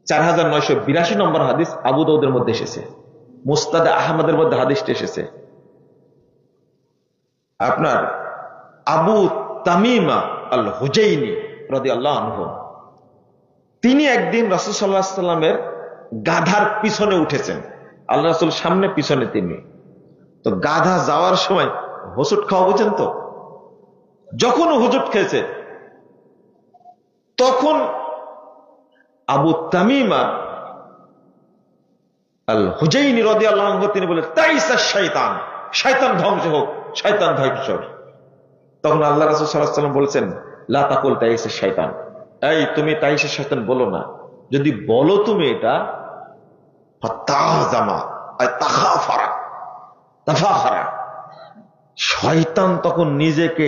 4982 নম্বর হাদিস আবু দাউদের মধ্যে এসেছে, মুসনাদ আহমদের মধ্যে হাদিসটা এসেছে। আপনার আবু তামিমা আল হুজাইনি রাদিয়াল্লাহু আনহু, তিনি একদিন রাসূল সাল্লাল্লাহু আলাইহি ওয়াসাল্লামের গাধার পিছনে উঠেছেন। আল্লাহ রাসূল সামনে, পিছনে তিনি। তো গাধা যাওয়ার সময় হোঁচট খাওয়া বুঝেন তো, যখন হোঁচট খেয়েছে তখন আবু তামিমা আল হুজাইনি রাদিয়াল্লাহু আনহু তিনি বলে, তাইসা শয়তান, শয়তান ধ্বংস হোক, শয়তান ধ্বংস হোক। তখন আল্লাহ রাসূল সাল্লাল্লাহু আলাইহি ওয়াসাল্লাম বলেছেন, লা তাকুল তাইসা শয়তান, এই তুমি তাইসা শয়তান বলো না, যদি বলো তুমি এটা ফাতাজামা আয় তাখাফারা তাফাখারা, শয়তান তখন নিজেকে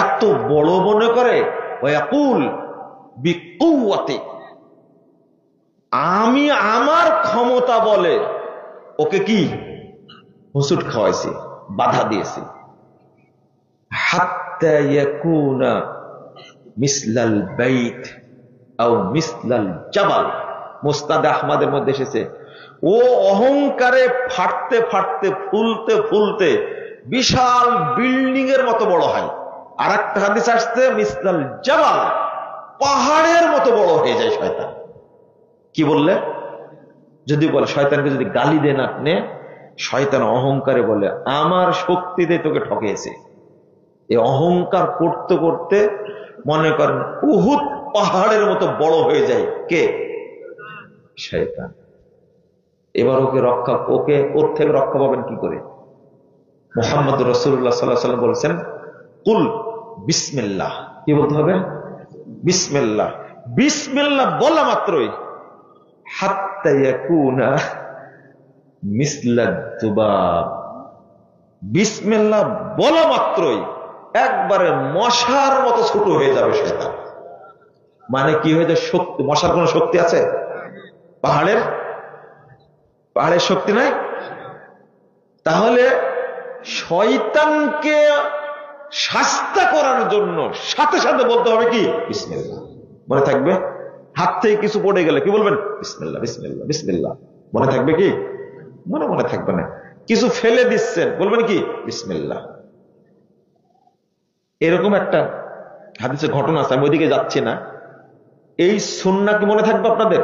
এত বড় মনে করে, ওয়াকুল বিকুওয়াতি, আমি আমার ক্ষমতা বলে ওকে কি হুসুট খাওয়াইছি, বাধা দিয়েছি। হাত্তা ইয়াকুনা মিসলাল বাইত আও মিসলাল জাবাল, মুসনাদ আহমদের মধ্যে এসেছে, ও অহংকারে ফাটতে ফাটতে ফুলতে ফুলতে বিশাল বিল্ডিং এর মতো বড় হয়। আর একটা হাদিস আসছে মিসলাল জাবাল, পাহাড়ের মতো বড় হয়ে যায় শয়তান। কি বললে? যদি বলে শয়তানকে যদি গালি দেন আপনি, শয়তান অহংকারে বলে আমার শক্তিতে তোকে ঠকেছে। এই অহংকার করতে করতে মনে করেন উহুদ পাহাড়ের মতো বড় হয়ে যায়। কে? শয়তান। এবার ওকে রক্ষা, ওকে ওর থেকে রক্ষা পাবেন কি করে? মুহাম্মদ রাসূলুল্লাহ সাল্লাল্লাহু আলাইহি ওয়াসাল্লাম বলেছেন, কুল বিসমিল্লাহ। কি বলতে হবে? বিসমিল্লাহ। বিসমিল্লাহ বলা মাত্রই হাত্তা ইয়াকুনা মিসলাদ যুবাব, বিসমিল্লাহ বলা মাত্রই একবারে মশার মতো ছোট হয়ে যাবে শয়তান। মানে কি হয়ে যায়? শক্তি, মশার কোন শক্তি আছে? পাহাড়ের শক্তি নাই। তাহলে শয়তানকে শাস্তা করার জন্য সাথে সাথে বলতে হবে কি? বিসমিল্লাহ। মনে থাকবে? হাত থেকে কিছু পড়ে গেলে কি বলবেন? বিসমিল্লাহ বিসমিল্লাহ বিসমিল্লাহ। মনে থাকবে কি? মনে থাকবে না। কিছু ফেলে দিচ্ছেন, বলবেন কি? বিসমিল্লাহ। এরকম একটা হাদিসের ঘটনা আছে, আমি ওইদিকে যাচ্ছি না। এই সুন্নাহ কি মনে থাকবে আপনাদের?